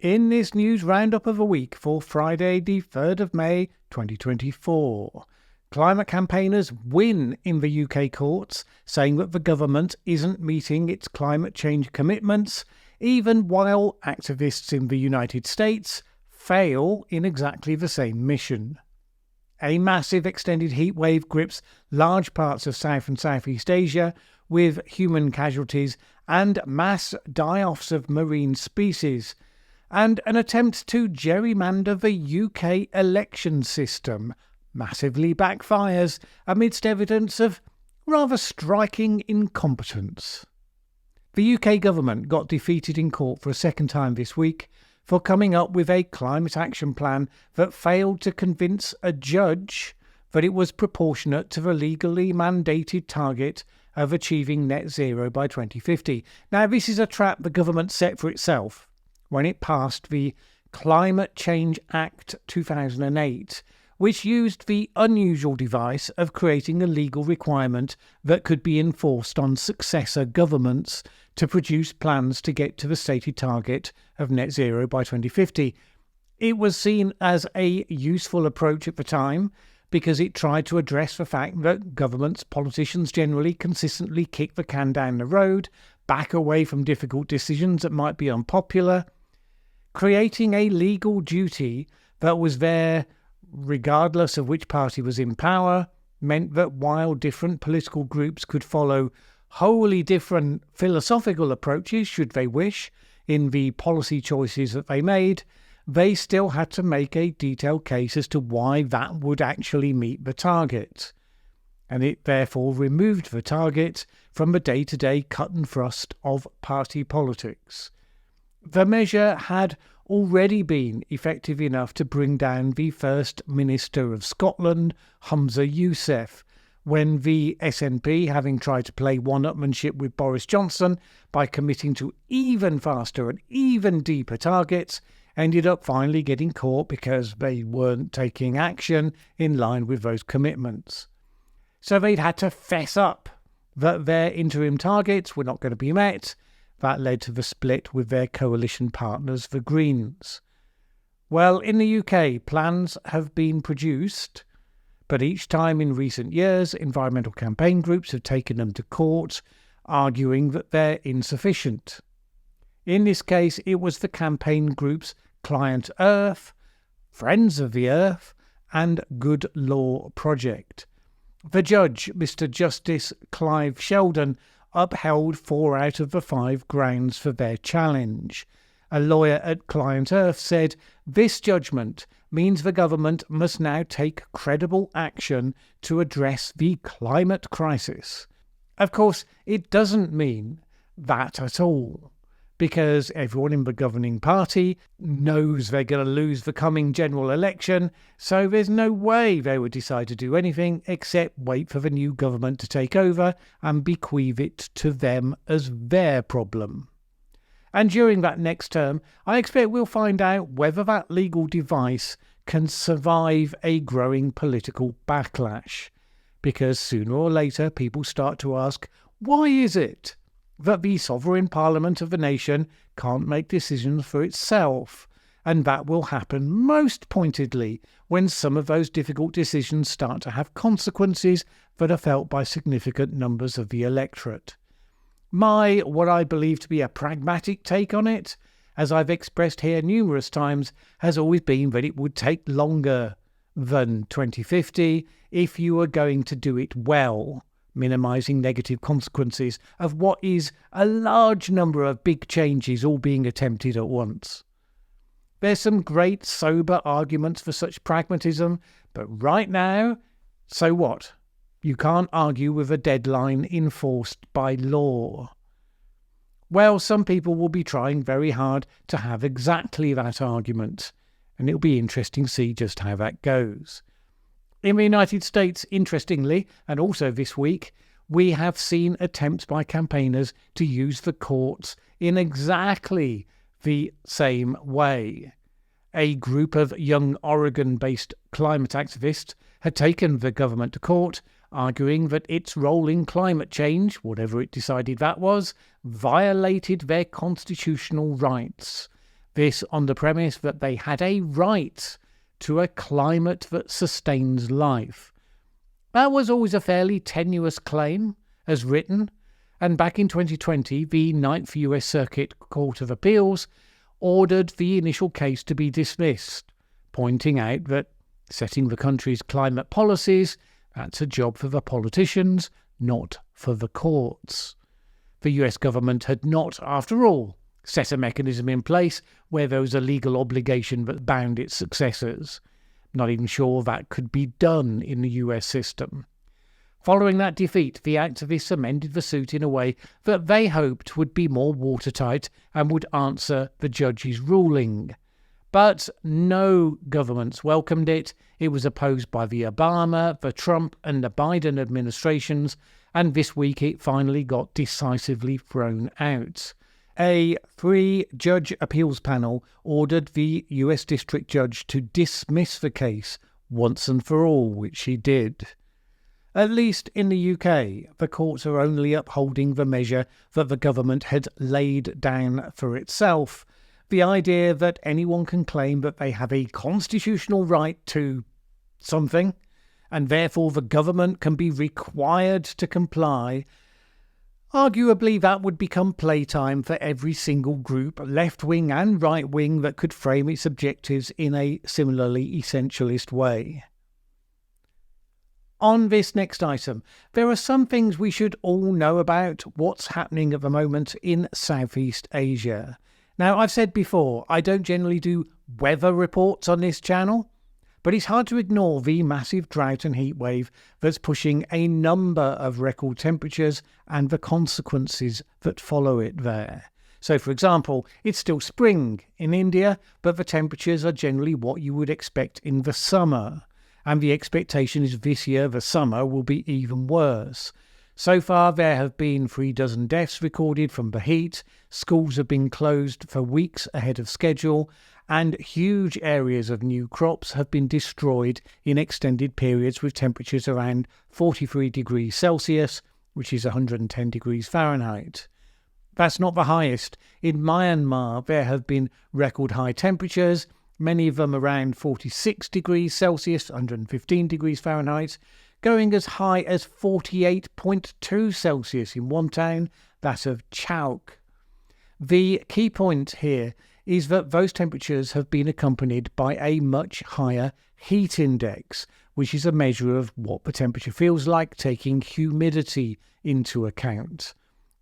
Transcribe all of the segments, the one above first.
in this news roundup of a week for Friday, the 3rd of May, 2024. Climate campaigners win in the UK courts, saying that the government isn't meeting its climate change commitments, even while activists in the United States fail in exactly the same mission. A massive extended heatwave grips large parts of South and Southeast Asia, with human casualties and mass die-offs of marine species, and an attempt to gerrymander the UK election system massively backfires amidst evidence of rather striking incompetence. The UK government got defeated in court for a second time this week for coming up with a climate action plan that failed to convince a judge that it was proportionate to the legally mandated target of achieving net zero by 2050. Now, this is a trap the government set for itself when it passed the Climate Change Act 2008, which used the unusual device of creating a legal requirement that could be enforced on successor governments to produce plans to get to the stated target of net zero by 2050. It was seen as a useful approach at the time because it tried to address the fact that governments, politicians generally consistently kick the can down the road, back away from difficult decisions that might be unpopular. Creating a legal duty that was there regardless of which party was in power meant that while different political groups could follow wholly different philosophical approaches, should they wish, in the policy choices that they made, they still had to make a detailed case as to why that would actually meet the target. And it therefore removed the target from the day-to-day cut and thrust of party politics. The measure had already been effective enough to bring down the First Minister of Scotland, Humza Yousaf, when the SNP, having tried to play one-upmanship with Boris Johnson by committing to even faster and even deeper targets, ended up finally getting caught because they weren't taking action in line with those commitments. So they'd had to fess up that their interim targets were not going to be met. That led to the split with their coalition partners, the Greens. Well, in the UK, plans have been produced, but each time in recent years, environmental campaign groups have taken them to court, arguing that they're insufficient. In this case, it was the campaign groups Client Earth, Friends of the Earth, and Good Law Project. The judge, Mr. Justice Clive Sheldon, upheld 4 out of the 5 grounds for their challenge. A lawyer at Client Earth said, "This judgment means the government must now take credible action to address the climate crisis." Of course, it doesn't mean that at all, because everyone in the governing party knows they're going to lose the coming general election, so there's no way they would decide to do anything except wait for the new government to take over and bequeath it to them as their problem. And during that next term, I expect we'll find out whether that legal device can survive a growing political backlash, because sooner or later people start to ask, why is it that the sovereign parliament of the nation can't make decisions for itself? And that will happen most pointedly when some of those difficult decisions start to have consequences that are felt by significant numbers of the electorate. What I believe to be a pragmatic take on it, as I've expressed here numerous times, has always been that it would take longer than 2050 if you were going to do it well, minimising negative consequences of what is a large number of big changes all being attempted at once. There's some great sober arguments for such pragmatism, but right now, so what? You can't argue with a deadline enforced by law. Well, some people will be trying very hard to have exactly that argument, and it'll be interesting to see just how that goes. In the United States, interestingly, and also this week, we have seen attempts by campaigners to use the courts in exactly the same way. A group of young Oregon-based climate activists had taken the government to court, arguing that its role in climate change, whatever it decided that was, violated their constitutional rights. This on the premise that they had a right to a climate that sustains life. That was always a fairly tenuous claim, as written, and back in 2020, the Ninth US Circuit Court of Appeals ordered the initial case to be dismissed, pointing out that setting the country's climate policies, that's a job for the politicians, not for the courts. The US government had not, after all, set a mechanism in place where there was a legal obligation that bound its successors. Not even sure that could be done in the US system. Following that defeat, the activists amended the suit in a way that they hoped would be more watertight and would answer the judge's ruling. But no governments welcomed it. It was opposed by the Obama, the Trump and the Biden administrations, and this week it finally got decisively thrown out. A 3-judge appeals panel ordered the US District Judge to dismiss the case once and for all, which she did. At least in the UK, the courts are only upholding the measure that the government had laid down for itself, the idea that anyone can claim that they have a constitutional right to something, and therefore the government can be required to comply. Arguably, that would become playtime for every single group, left-wing and right-wing, that could frame its objectives in a similarly essentialist way. On this next item, there are some things we should all know about what's happening at the moment in Southeast Asia. Now, I've said before, I don't generally do weather reports on this channel, but it's hard to ignore the massive drought and heatwave that's pushing a number of record temperatures and the consequences that follow it there. So, for example, it's still spring in India, but the temperatures are generally what you would expect in the summer. And the expectation is this year the summer will be even worse. So far, there have been 36 deaths recorded from the heat, schools have been closed for weeks ahead of schedule, and huge areas of new crops have been destroyed in extended periods with temperatures around 43 degrees Celsius, which is 110 degrees Fahrenheit. That's not the highest. In Myanmar, there have been record high temperatures, many of them around 46 degrees Celsius, 115 degrees Fahrenheit, going as high as 48.2 Celsius in one town, that of Chauk. The key point here is that those temperatures have been accompanied by a much higher heat index, which is a measure of what the temperature feels like, taking humidity into account.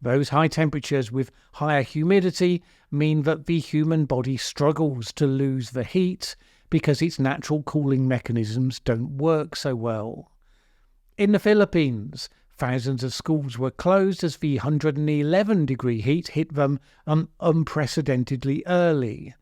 Those high temperatures with higher humidity mean that the human body struggles to lose the heat because its natural cooling mechanisms don't work so well. In the Philippines, thousands of schools were closed as the 111-degree heat hit them unprecedentedly early.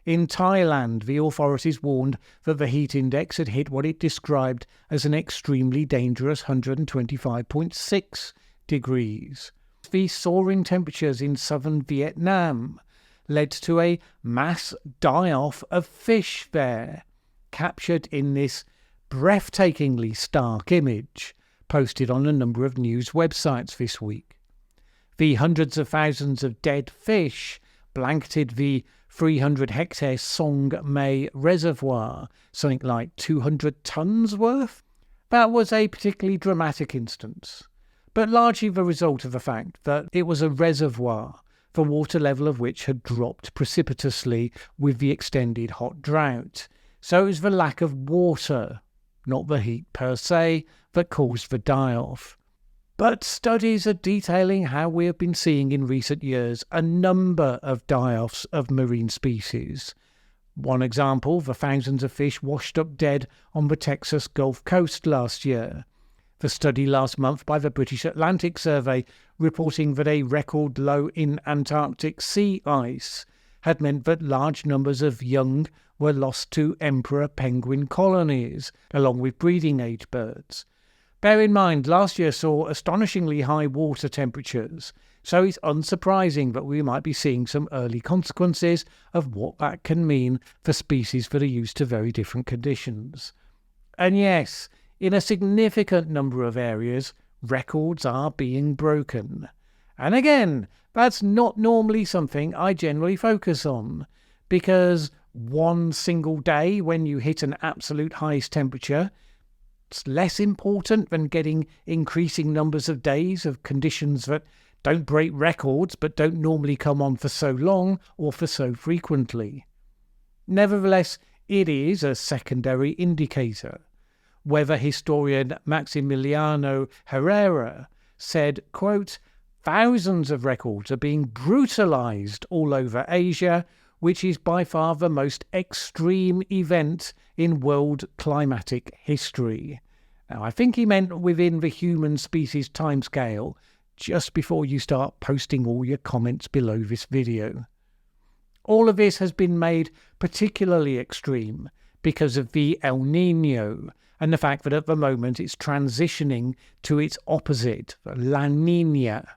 In Thailand, the authorities warned that the heat index had hit what it described as an extremely dangerous 125.6 degrees. The soaring temperatures in southern Vietnam led to a mass die-off of fish there, captured in this breathtakingly stark image posted on a number of news websites this week. The hundreds of thousands of dead fish blanketed the 300-hectare Song May Reservoir, something like 200 tons worth. That was a particularly dramatic instance, but largely the result of the fact that it was a reservoir, the water level of which had dropped precipitously with the extended hot drought. So it was the lack of water, not the heat per se, that caused the die-off. But studies are detailing how we have been seeing in recent years a number of die-offs of marine species. One example, the thousands of fish washed up dead on the Texas Gulf Coast last year. The study last month by the British Atlantic Survey reporting that a record low in Antarctic sea ice had meant that large numbers of young were lost to emperor penguin colonies, along with breeding-age birds. Bear in mind, last year saw astonishingly high water temperatures, so it's unsurprising that we might be seeing some early consequences of what that can mean for species that are used to very different conditions. And yes, in a significant number of areas, records are being broken. And again, that's not normally something I generally focus on, because one single day when you hit an absolute highest temperature, it's less important than getting increasing numbers of days of conditions that don't break records but don't normally come on for so long or for so frequently. Nevertheless, it is a secondary indicator. Weather historian Maximiliano Herrera said, quote, "Thousands of records are being brutalized all over Asia, which is by far the most extreme event in world climatic history." Now, I think he meant within the human species timescale, just before you start posting all your comments below this video. All of this has been made particularly extreme because of the El Niño and the fact that at the moment it's transitioning to its opposite, La Niña,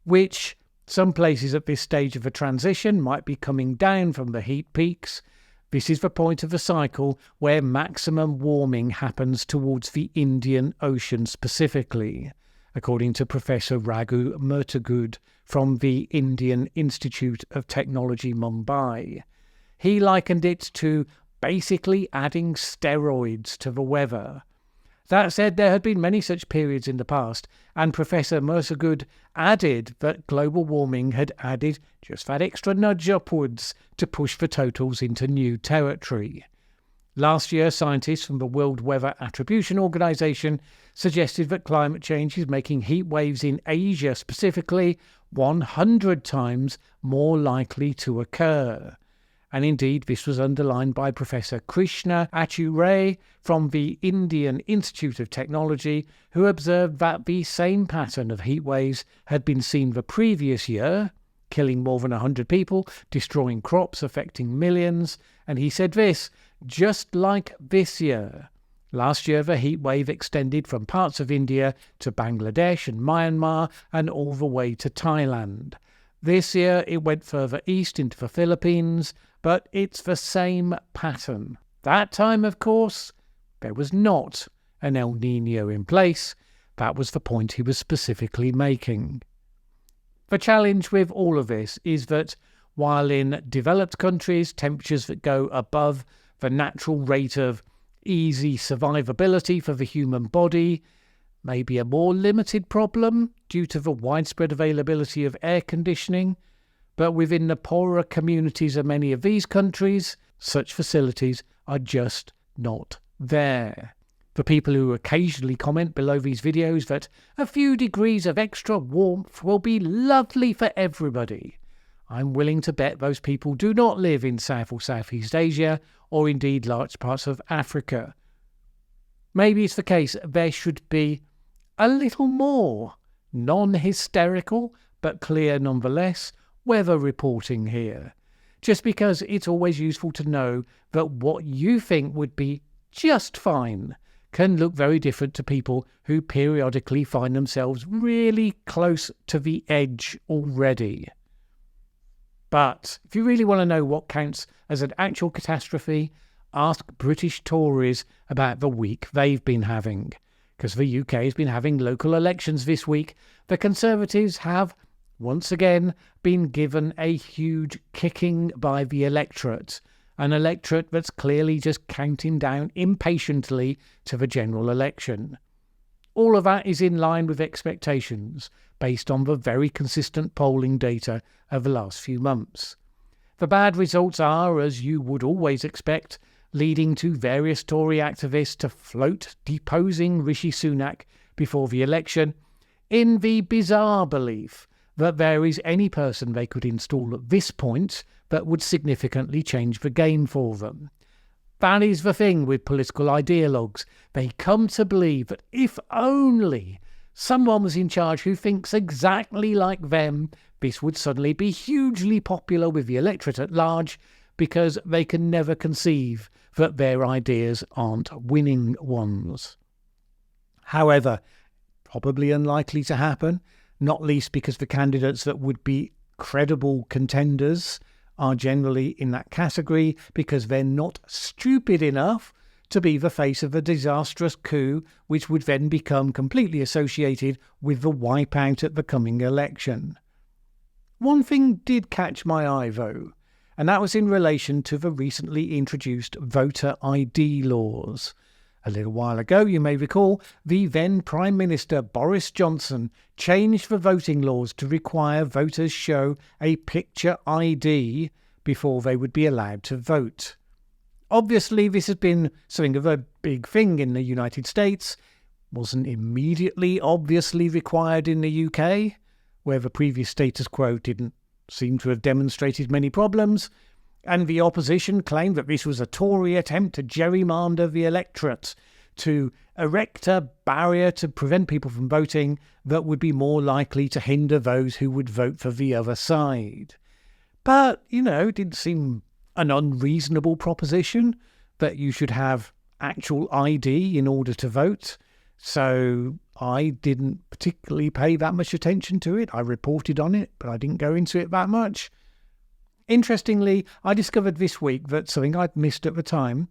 which some places at this stage of a transition might be coming down from the heat peaks. This is the point of the cycle where maximum warming happens towards the Indian Ocean specifically, according to Professor Raghu Murtagud from the Indian Institute of Technology, Mumbai. He likened it to basically adding steroids to the weather. That said, there had been many such periods in the past, and Professor Murtagud added that global warming had added just that extra nudge upwards to push the totals into new territory. Last year, scientists from the World Weather Attribution Organization suggested that climate change is making heat waves in Asia specifically 100 times more likely to occur. And indeed, this was underlined by Professor Krishna Achyure from the Indian Institute of Technology, who observed that the same pattern of heat waves had been seen the previous year, killing more than 100 people, destroying crops, affecting millions. And he said this, just like this year. Last year, the heat wave extended from parts of India to Bangladesh and Myanmar and all the way to Thailand. This year, it went further east into the Philippines, but it's the same pattern. That time, of course, there was not an El Niño in place. That was the point he was specifically making. The challenge with all of this is that while in developed countries, temperatures that go above the natural rate of easy survivability for the human body may be a more limited problem due to the widespread availability of air conditioning, but within the poorer communities of many of these countries, such facilities are just not there. For people who occasionally comment below these videos that a few degrees of extra warmth will be lovely for everybody, I'm willing to bet those people do not live in South or Southeast Asia, or indeed large parts of Africa. Maybe it's the case there should be a little more non-hysterical, but clear nonetheless, weather reporting here. Just because it's always useful to know that what you think would be just fine can look very different to people who periodically find themselves really close to the edge already. But if you really want to know what counts as an actual catastrophe, ask British Tories about the week they've been having. Because the UK has been having local elections this week, the Conservatives have, once again, been given a huge kicking by the electorate. An electorate that's clearly just counting down impatiently to the general election. All of that is in line with expectations, based on the very consistent polling data of the last few months. The bad results are, as you would always expect, leading to various Tory activists to float deposing Rishi Sunak before the election, in the bizarre belief that there is any person they could install at this point that would significantly change the game for them. That is the thing with political ideologues. They come to believe that if only someone was in charge who thinks exactly like them, this would suddenly be hugely popular with the electorate at large, because they can never conceive that their ideas aren't winning ones. However, probably unlikely to happen, not least because the candidates that would be credible contenders are generally in that category because they're not stupid enough to be the face of a disastrous coup which would then become completely associated with the wipeout at the coming election. One thing did catch my eye though, and that was in relation to the recently introduced voter ID laws. A little while ago, you may recall, the then Prime Minister Boris Johnson changed the voting laws to require voters show a picture ID before they would be allowed to vote. Obviously, this has been something of a big thing in the United States. Wasn't immediately obviously required in the UK, where the previous status quo didn't seem to have demonstrated many problems, and the opposition claimed that this was a Tory attempt to gerrymander the electorate, to erect a barrier to prevent people from voting that would be more likely to hinder those who would vote for the other side. But, it didn't seem an unreasonable proposition that you should have actual ID in order to vote. So I didn't particularly pay that much attention to it. I reported on it, but I didn't go into it that much. Interestingly, I discovered this week that something I'd missed at the time.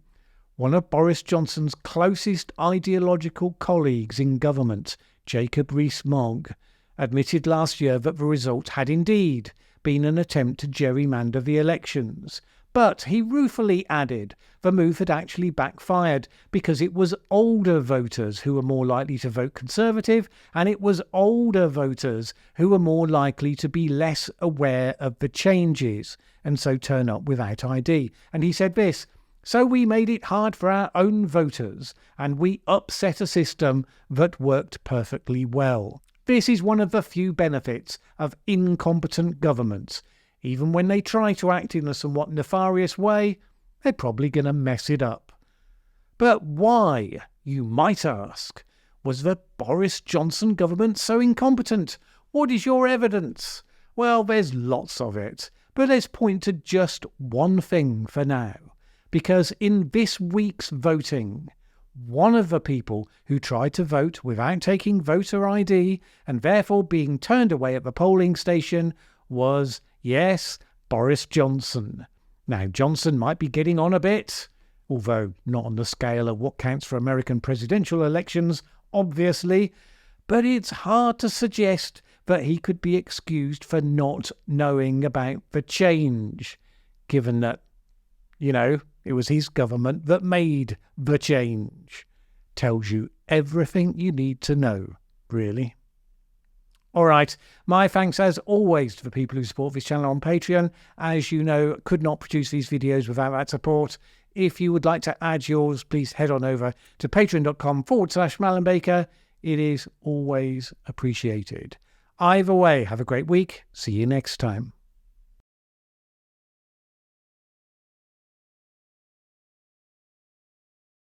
One of Boris Johnson's closest ideological colleagues in government, Jacob Rees-Mogg, admitted last year that the result had indeed been an attempt to gerrymander the elections. But he ruefully added the move had actually backfired because it was older voters who were more likely to vote Conservative, and it was older voters who were more likely to be less aware of the changes and so turn up without ID. And he said this: "So we made it hard for our own voters, and we upset a system that worked perfectly well. This is one of the few benefits of incompetent governments. Even when they try to act in a somewhat nefarious way, they're probably going to mess it up." But why, you might ask, was the Boris Johnson government so incompetent? What is your evidence? Well, there's lots of it, but let's point to just one thing for now. Because in this week's voting, one of the people who tried to vote without taking voter ID and therefore being turned away at the polling station was, yes, Boris Johnson. Now, Johnson might be getting on a bit, although not on the scale of what counts for American presidential elections, obviously, but it's hard to suggest that he could be excused for not knowing about the change, given that, it was his government that made the change. Tells you everything you need to know, really. All right, my thanks as always to the people who support this channel on Patreon. As you know, could not produce these videos without that support. If you would like to add yours, please head on over to patreon.com/Mallen Baker. It is always appreciated. Either way, have a great week. See you next time.